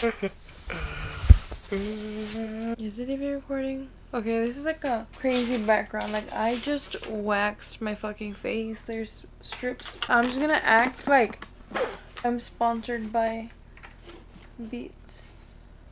Is it even recording? Okay, this is like a crazy background. Like, I just waxed my fucking face. There's strips. I'm just gonna act like I'm sponsored by Beats.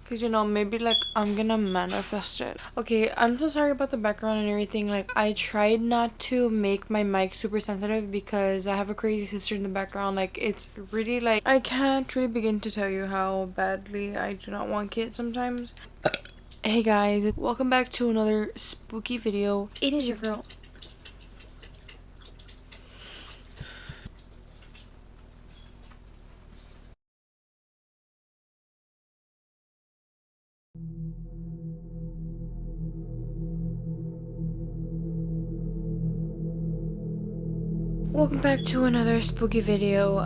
Cause maybe like I'm gonna manifest it. Okay, I'm so sorry about the background and everything. Like, I tried not to make my mic super sensitive because I have a crazy sister in the background. Like, it's really like, I can't really begin to tell you how badly I do not want kids sometimes. Hey guys, welcome back to another spooky video. It is your girl. Welcome back to another spooky video.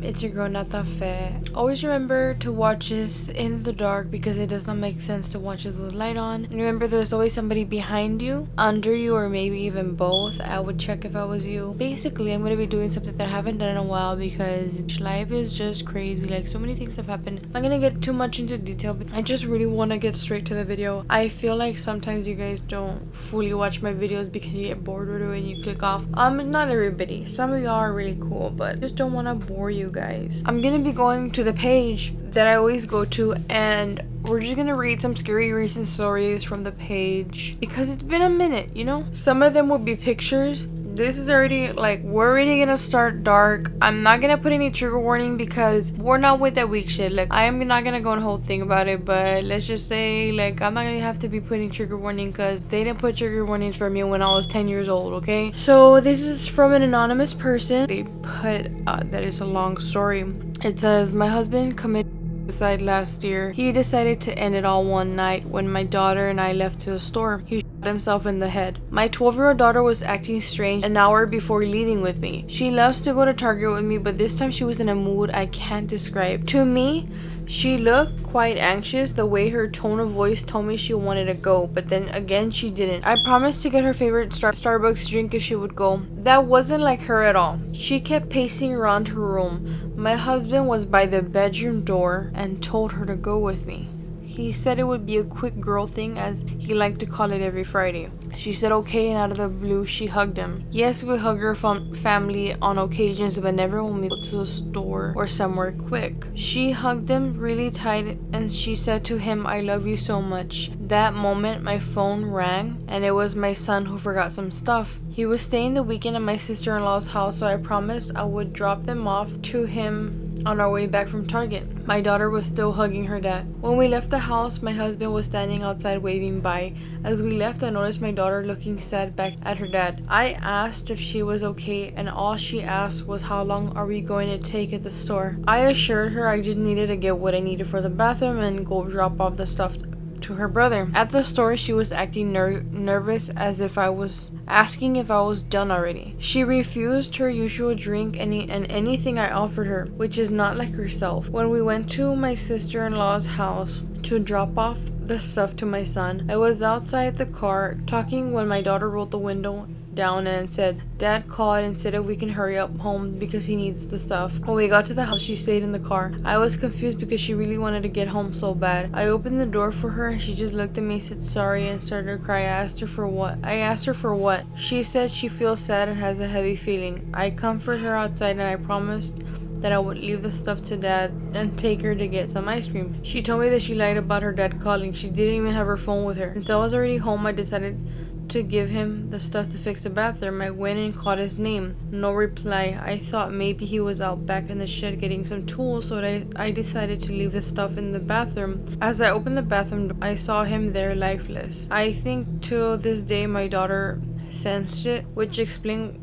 It's your girl Notif. Always remember to watch this in the dark because it does not make sense to watch it with light on. And remember, there's always somebody behind you, under you, or maybe even both. I would check if I was you. Basically, I'm gonna be doing something that I haven't done in a while because life is just crazy. Like, so many things have happened. I'm not gonna get too much into detail, but I just really want to get straight to the video. I feel like sometimes you guys don't fully watch my videos because you get bored with it and you click off. Not everybody. Some of y'all are really cool, but I just don't want to bore you guys. I'm gonna be going to the page that I always go to, and we're just gonna read some scary recent stories from the page because it's been a minute, Some of them will be pictures. This is already, like, we're already gonna start dark. I'm not gonna put any trigger warning because we're not with that weak shit. Like, I am not gonna go on a whole thing about it, but let's just say, like, I'm not gonna have to be putting trigger warning because they didn't put trigger warnings for me when I was 10 years old, okay? So this is from an anonymous person. They put, that is a long story. It says, my husband committed suicide last year. He decided to end it all one night when my daughter and I left to the store. He shot himself in the head. My 12-year-old daughter was acting strange an hour before leaving with me. She loves to go to Target with me, but this time she was in a mood I can't describe. To me, she looked quite anxious. The way her tone of voice told me she wanted to go, but then again she didn't. I promised to get her favorite Starbucks drink if she would go. That wasn't like her at all. She kept pacing around her room. My husband was by the bedroom door and told her to go with me. He said it would be a quick girl thing, as he liked to call it every Friday. She said okay, and out of the blue, she hugged him. Yes, we hug her family on occasions, but never when we go to the store or somewhere quick. She hugged him really tight, and she said to him, I love you so much. That moment, my phone rang, and it was my son who forgot some stuff. He was staying the weekend at my sister-in-law's house, so I promised I would drop them off to him on our way back from Target. My daughter was still hugging her dad. When we left the house, my husband was standing outside waving bye. As we left, I noticed my daughter looking sad back at her dad. I asked if she was okay, and all she asked was how long are we going to take at the store. I assured her I just needed to get what I needed for the bathroom and go drop off the stuff to her brother. At the store, she was acting nervous, as if I was asking if I was done already. She refused her usual drink and anything I offered her, which is not like herself. When we went to my sister-in-law's house to drop off the stuff to my son, I was outside the car talking when my daughter rolled the window down and said, Dad called and said if we can hurry up home because he needs the stuff. When we got to the house, she stayed in the car. I was confused because she really wanted to get home so bad. I opened the door for her and she just looked at me, said sorry, and started to cry. I asked her for what. She said she feels sad and has a heavy feeling. I comforted her outside and I promised that I would leave the stuff to Dad and take her to get some ice cream. She told me that she lied about her dad calling. She didn't even have her phone with her. Since I was already home, I decided to give him the stuff to fix the bathroom. I went and called his name. No reply. I thought maybe he was out back in the shed getting some tools, so I decided to leave the stuff in the bathroom. As I opened the bathroom door, I saw him there lifeless. I think to this day my daughter sensed it, which explained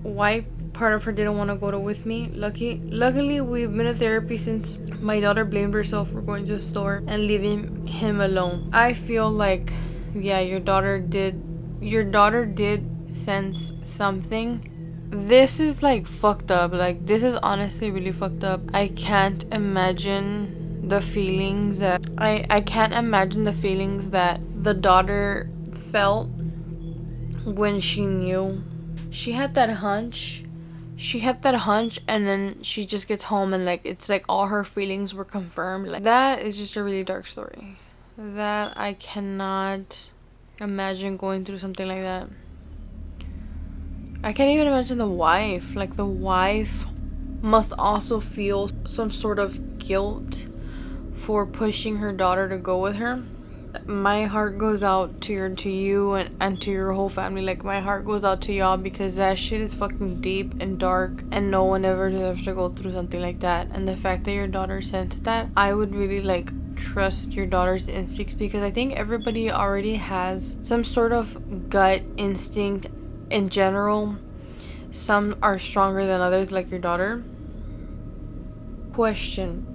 why part of her didn't want to go with me. Luckily, we've been in therapy since my daughter blamed herself for going to the store and leaving him alone. I feel like, yeah, your daughter did sense something. This is like fucked up. Like, this is honestly really fucked up. I can't imagine the feelings that I can't imagine the feelings that the daughter felt when she knew. She had that hunch she had that hunch, and then she just gets home and like it's like all her feelings were confirmed. Like, that is just a really dark story that I cannot imagine going through something like that. I can't even imagine the wife. Like, the wife must also feel some sort of guilt for pushing her daughter to go with her. My heart goes out to you and to your whole family. Like, my heart goes out to y'all, because that shit is fucking deep and dark, and no one ever deserves to go through something like that. And the fact that your daughter sensed that, I would really like trust your daughter's instincts, because I think everybody already has some sort of gut instinct in general. Some are stronger than others, like your daughter. Question.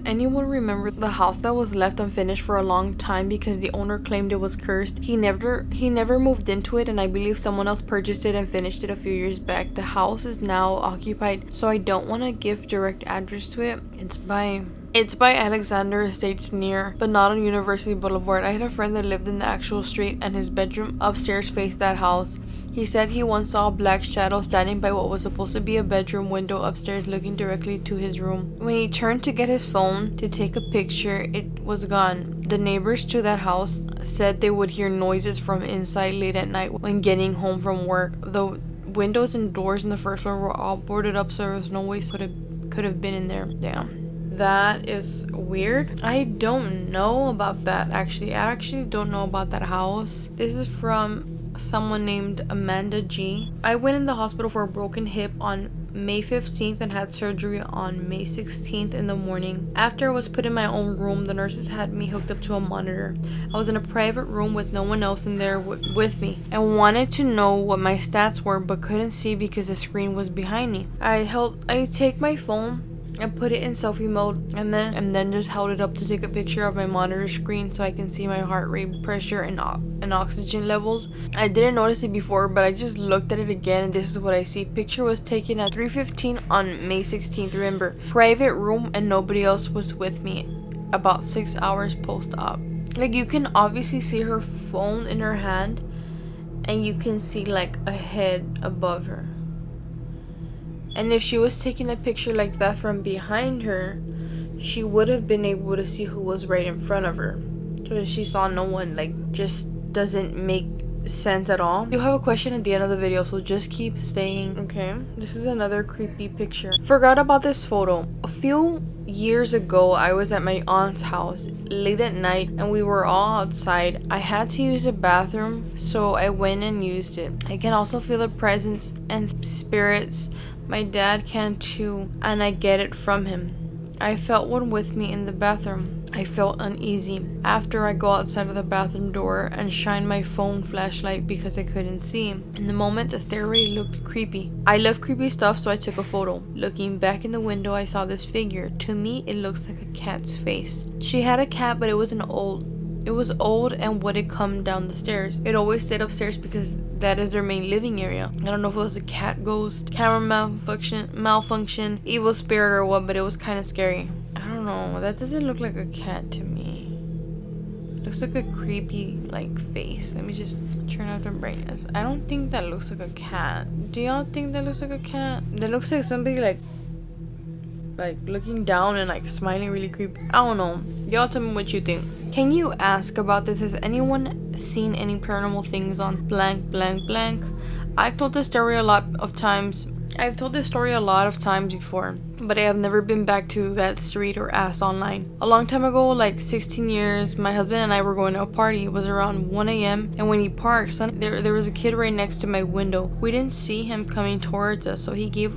Anyone remember the house that was left unfinished for a long time because the owner claimed it was cursed? He never moved into it, and I believe someone else purchased it and finished it a few years back. The house is now occupied, so I don't want to give direct address to it. It's by Alexander Estates near, but not on University Boulevard. I had a friend that lived in the actual street, and his bedroom upstairs faced that house. He said he once saw a black shadow standing by what was supposed to be a bedroom window upstairs, looking directly to his room. When he turned to get his phone to take a picture, it was gone. The neighbors to that house said they would hear noises from inside late at night when getting home from work. The windows and doors in the first floor were all boarded up, so there was no way could have been in there. Damn. That is weird. I don't know about that, actually. I actually don't know about that house. This is from someone named Amanda G. I went in the hospital for a broken hip on May 15th and had surgery on May 16th in the morning. After I was put in my own room, the nurses had me hooked up to a monitor. I was in a private room with no one else in there with me. I wanted to know what my stats were, but couldn't see because the screen was behind me. I take my phone and put it in selfie mode, and then just held it up to take a picture of my monitor screen so I can see my heart rate, pressure, and oxygen levels. I didn't notice it before, but I just looked at it again, and this is what I see. Picture was taken at 3:15 on May 16th. Remember, private room and nobody else was with me. About 6 hours post-op. Like, you can obviously see her phone in her hand, and you can see like a head above her. And if she was taking a picture like that from behind her, she would have been able to see who was right in front of her. So she saw no one. Like, just doesn't make sense at all. You'll have a question at the end of the video, so just keep staying. Okay, this is another creepy picture. Forgot about this photo. A few years ago, I was at my aunt's house late at night, and we were all outside. I had to use a bathroom, so I went and used it. I can also feel the presence and spirits. My dad can too, and I get it from him. I felt one with me in the bathroom. I felt uneasy after I go outside of the bathroom door and shine my phone flashlight because I couldn't see. In the moment, the stairway looked creepy. I love creepy stuff, so I took a photo. Looking back in the window, I saw this figure. To me, it looks like a cat's face. She had a cat, but it was old and wouldn't come down the stairs. It always stayed upstairs because that is their main living area. I don't know if it was a cat ghost, camera malfunction, evil spirit or what, but it was kind of scary. I don't know. That doesn't look like a cat to me. It looks like a creepy like face. Let me just turn out the brightness. I don't think that looks like a cat. Do y'all think that looks like a cat? That looks like somebody like looking down and like smiling really creepy. I don't know. Y'all tell me what you think. Can you ask about this? Has anyone seen any paranormal things on blank blank blank? I've told this story a lot of times before, but I have never been back to that street or asked online. A long time ago, like 16 years, my husband and I were going to a party. It was around 1 a.m. and when he parked, there was a kid right next to my window. We didn't see him coming towards us, so he gave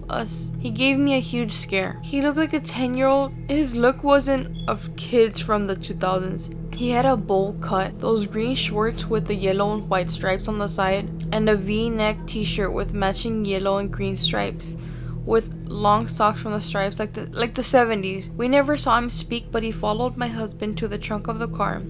me a huge scare. He looked like a 10-year-old. His look wasn't of kids from the 2000s. He had a bowl cut, those green shorts with the yellow and white stripes on the side, and a V-neck t-shirt with matching yellow and green stripes, with long socks from the stripes like the 70s. We never saw him speak, but he followed my husband to the trunk of the car.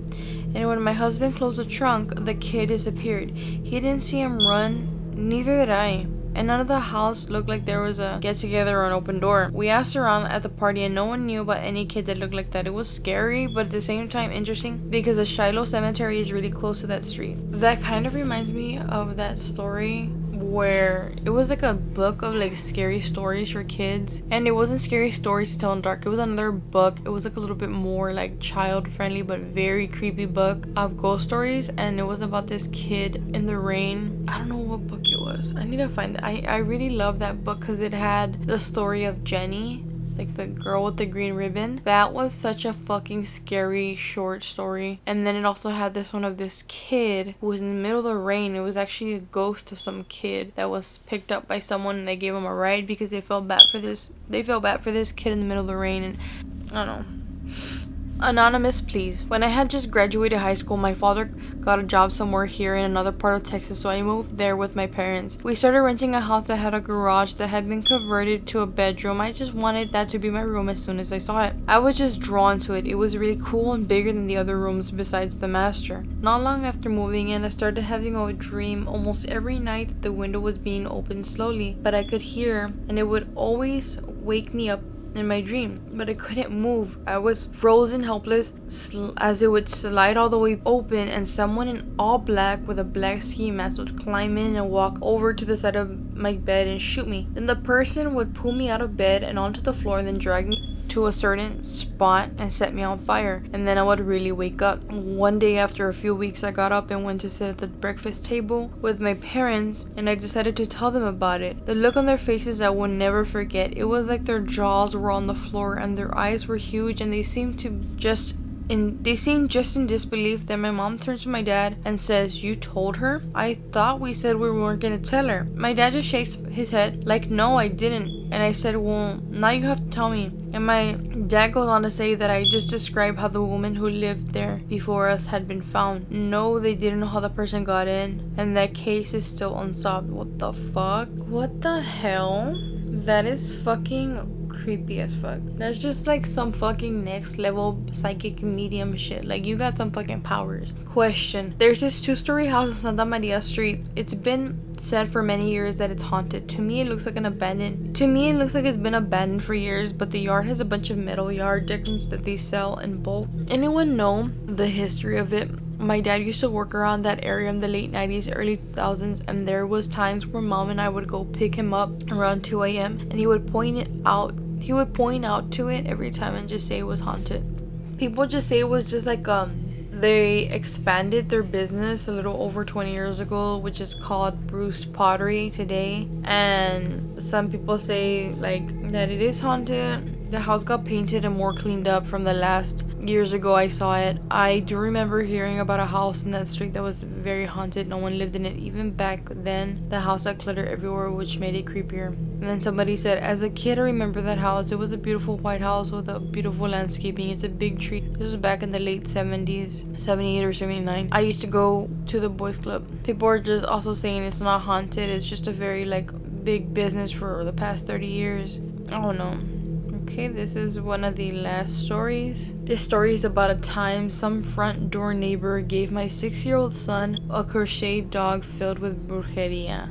And when my husband closed the trunk, the kid disappeared. He didn't see him run, neither did I. And none of the house looked like there was a get-together or an open door. We asked around at the party and no one knew about any kid that looked like that. It was scary, but at the same time interesting because the Shiloh Cemetery is really close to that street. That kind of reminds me of that story where it was like a book of like scary stories for kids, and it wasn't scary stories to tell in the dark. It was another book. It was like a little bit more like child friendly but very creepy book of ghost stories, and it was about this kid in the rain. I don't know what book it was. I need to find it. I really love that book because it had the story of Jenny, like the girl with the green ribbon. That was such a fucking scary short story. And then it also had this one of this kid who was in the middle of the rain. It was actually a ghost of some kid that was picked up by someone, and they gave him a ride because they felt bad for this kid in the middle of the rain. And I don't know. Anonymous, please. When I had just graduated high school, my father got a job somewhere here in another part of Texas, so I moved there with my parents. We started renting a house that had a garage that had been converted to a bedroom. I just wanted that to be my room as soon as I saw it. I was just drawn to it. It was really cool and bigger than the other rooms besides the master. Not long after moving in, I started having a dream almost every night that the window was being opened slowly, but I could hear, and it would always wake me up in my dream, but I couldn't move. I was frozen helpless as it would slide all the way open, and someone in all black with a black ski mask would climb in and walk over to the side of my bed and shoot me. Then the person would pull me out of bed and onto the floor and then drag me to a certain spot and set me on fire, and then I would really wake up. One day after a few weeks, I got up and went to sit at the breakfast table with my parents, and I decided to tell them about it. The look on their faces I will never forget. It was like their jaws were on the floor and their eyes were huge, and they seemed just in disbelief. Then my mom turns to my dad and says, "You told her? I thought we said we weren't gonna tell her." My dad just shakes his head like, "No, I didn't." And I said, "Well, now you have to tell me." And my dad goes on to say that I just described how the woman who lived there before us had been found. No, they didn't know how the person got in, and that case is still unsolved. What the fuck? What the hell? That is fucking creepy as fuck. That's just like some fucking next level psychic medium shit. Like, you got some fucking powers. Question: there's this 2-story house in Santa Maria Street. It's been said for many years that it's haunted. To me it looks like it's been abandoned for years, but the yard has a bunch of metal yard decorations that they sell in bulk. Anyone know the history of it? My dad used to work around that area in the late 90s, early 2000s, and there was times where mom and I would go pick him up around 2 a.m. and he would point out to it every time and just say it was haunted. People just say it was just like they expanded their business a little over 20 years ago, which is called Bruce Pottery today, and some people say like that it is haunted. The house got painted and more cleaned up from the last years ago I saw it. I do remember hearing about a house in that street that was very haunted. No one lived in it. Even back then, the house had clutter everywhere, which made it creepier. And then somebody said, as a kid, I remember that house. It was a beautiful white house with a beautiful landscaping. It's a big tree. This was back in the late 70s, 78 or 79. I used to go to the boys club. People are just also saying it's not haunted. It's just a very like big business for the past 30 years. I don't know. Okay, this is one of the last stories. This story is about a time some front door neighbor gave my 6-year-old son a crocheted dog filled with brujeria.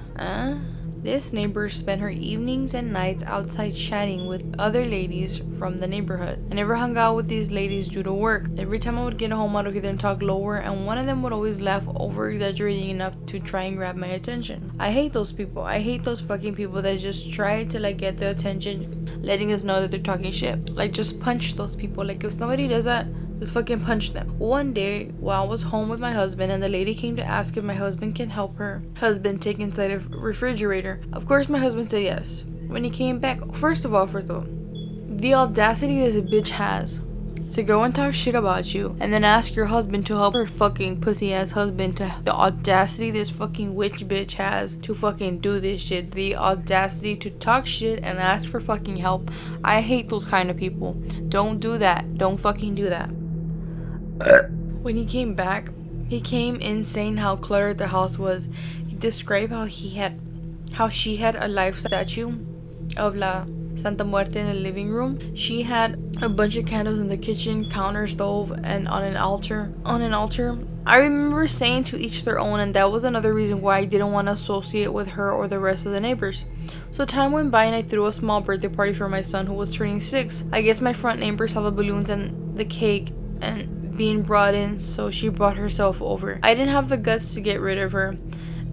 This neighbor spent her evenings and nights outside chatting with other ladies from the neighborhood. I never hung out with these ladies due to work. Every time I would get home, I would hear them talk lower, and one of them would always laugh over-exaggerating enough to try and grab my attention. I hate those people. I hate those fucking people that just try to like get the attention, letting us know that they're talking shit. Like, just punch those people. Like, if somebody does that, just fucking punch them. One day, while I was home with my husband, and the lady came to ask if my husband can help her husband take inside a refrigerator. Of course, my husband said yes. When he came back, first of all, the audacity this bitch has to go and talk shit about you and then ask your husband to help her fucking pussy ass husband. The audacity this fucking witch bitch has to fucking do this shit. The audacity to talk shit and ask for fucking help. I hate those kind of people. Don't do that. Don't fucking do that. When he came back, he came in saying how cluttered the house was. He described how she had a life statue of La Santa Muerte in the living room. She had a bunch of candles in the kitchen, counter, stove, and on an altar. I remember saying to each their own, and that was another reason why I didn't want to associate with her or the rest of the neighbors. So time went by and I threw a small birthday party for my son who was turning 6. I guess my front neighbor saw the balloons and the cake and being brought in, so she brought herself over. I didn't have the guts to get rid of her,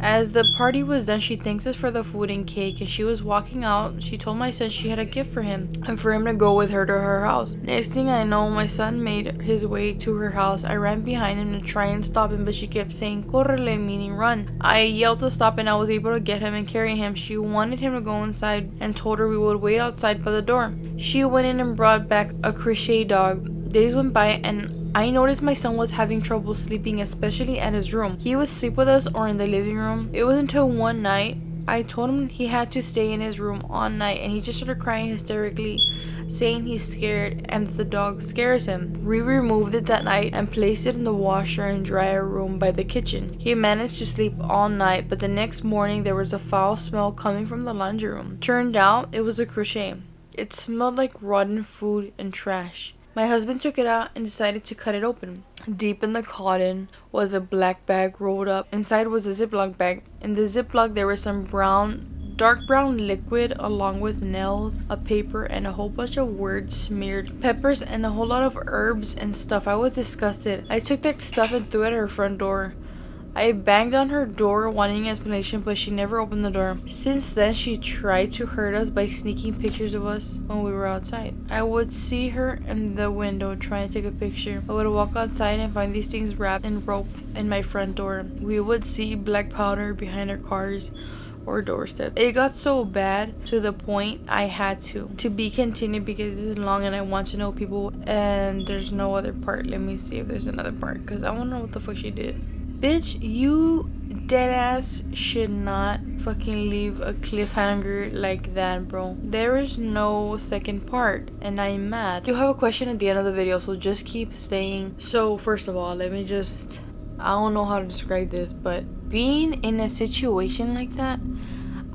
As the party was done, she thanked us for the food and cake, and she was walking out. She told my son she had a gift for him and for him to go with her to her house. Next thing I know, my son made his way to her house. I ran behind him to try and stop him, but she kept saying "correle," meaning run. I yelled to stop, and I was able to get him and carry him. She wanted him to go inside and told her we would wait outside by the door. She went in and brought back a crochet dog. Days went by, and I noticed my son was having trouble sleeping, especially at his room. He would sleep with us or in the living room. It was until one night I told him he had to stay in his room all night, and he just started crying hysterically, saying he's scared and that the dog scares him. We removed it that night and placed it in the washer and dryer room by the kitchen. He managed to sleep all night, but the next morning there was a foul smell coming from the laundry room. Turned out it was a crochet. It smelled like rotten food and trash. My husband took it out and decided to cut it open. Deep in the cotton was a black bag rolled up. Inside was a Ziploc bag. In the Ziploc there was some dark brown liquid along with nails, a paper, and a whole bunch of words smeared, peppers, and a whole lot of herbs and stuff. I was disgusted. I took that stuff and threw it at her front door. I banged on her door wanting an explanation, but she never opened the door. Since then, she tried to hurt us by sneaking pictures of us when we were outside. I would see her in the window trying to take a picture. I would walk outside and find these things wrapped in rope in my front door. We would see black powder behind our cars or doorstep. It got so bad to the point I had to be continued because this is long and I want to know people, and there's no other part. Let me see if there's another part because I want to know what the fuck she did. Bitch, you deadass should not fucking leave a cliffhanger like that, bro. There is no second part, and I'm mad. You'll have a question at the end of the video, so just keep staying. So, first of all, I don't know how to describe this, but being in a situation like that,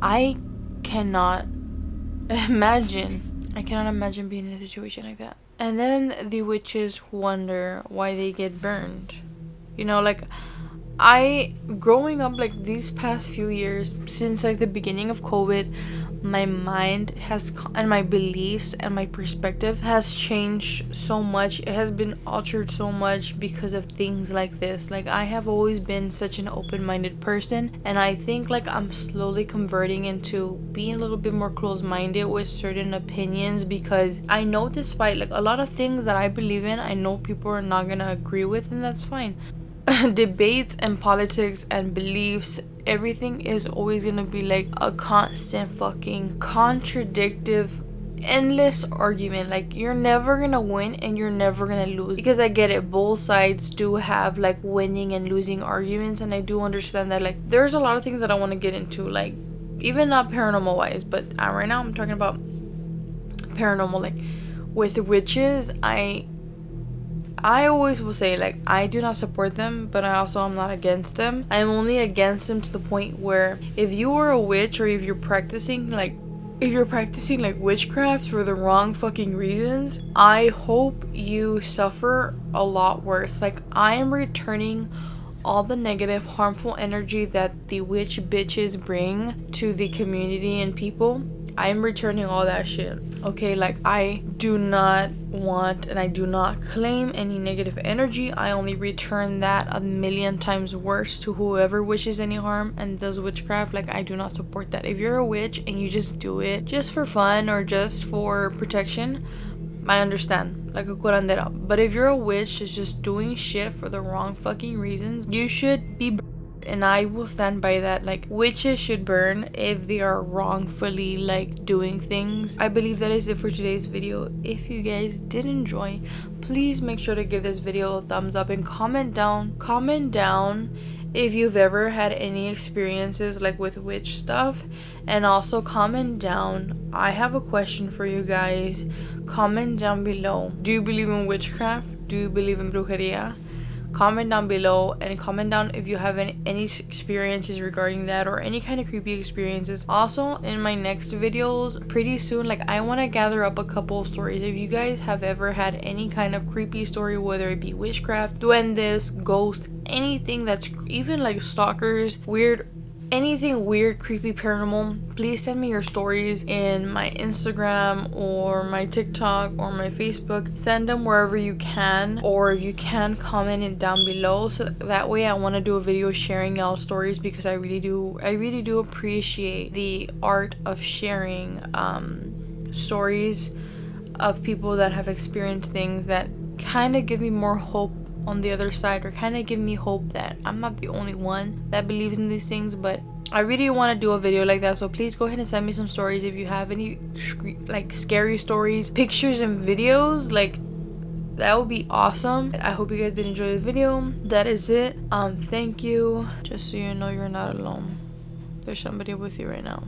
I cannot imagine being in a situation like that. And then the witches wonder why they get burned. You know, like, growing up, like, these past few years, since, like, the beginning of COVID, my mind and my beliefs and my perspective has changed so much. It has been altered so much because of things like this. Like, I have always been such an open-minded person, and I think, like, I'm slowly converting into being a little bit more close-minded with certain opinions, because I know despite, like, a lot of things that I believe in, I know people are not gonna agree with, and that's fine. Debates and politics and beliefs, everything is always gonna be like a constant fucking contradictive, endless argument. Like, you're never gonna win and you're never gonna lose, because I get it, both sides do have like winning and losing arguments, and I do understand that. Like, there's a lot of things that I want to get into, like, even not paranormal wise, but right now I'm talking about paranormal. Like, with witches, I always will say, like, I do not support them, but I also am not against them. I'm only against them to the point where if you are a witch, or if you're practicing like witchcraft for the wrong fucking reasons, I hope you suffer a lot worse. Like, I am returning all the negative, harmful energy that the witch bitches bring to the community and people. I'm returning all that shit. Okay, like, I do not want and I do not claim any negative energy. I only return that a million times worse to whoever wishes any harm and does witchcraft. Like, I do not support that. If you're a witch and you just do it just for fun or just for protection, I understand, like a curandera. But if you're a witch that's just doing shit for the wrong fucking reasons, you should be burned. And I will stand by that. Like, witches should burn if they are wrongfully, like, doing things. I believe that is it for today's video. If you guys did enjoy, please make sure to give this video a thumbs up and comment down if you've ever had any experiences like with witch stuff. And also comment down, I have a question for you guys. Comment down below, do you believe in witchcraft? Do you believe in brujeria? Comment down below, and comment down if you have any experiences regarding that, or any kind of creepy experiences. Also, in my next videos pretty soon, like, I want to gather up a couple of stories. If you guys have ever had any kind of creepy story, whether it be witchcraft, duendes, ghost, anything that's even like stalkers, weird anything weird, creepy, paranormal, please send me your stories in my Instagram or my TikTok or my Facebook. Send them wherever you can, or if you can, comment it down below, so that way I want to do a video sharing y'all stories, because I really do appreciate the art of sharing stories of people that have experienced things that kind of give me more hope on the other side, or kind of give me hope that I'm not the only one that believes in these things. But I really want to do a video like that, so please go ahead and send me some stories if you have any like scary stories, pictures and videos. Like, that would be awesome. I hope you guys did enjoy the video. That is it. Thank you. Just so you know, you're not alone. There's somebody with you right now.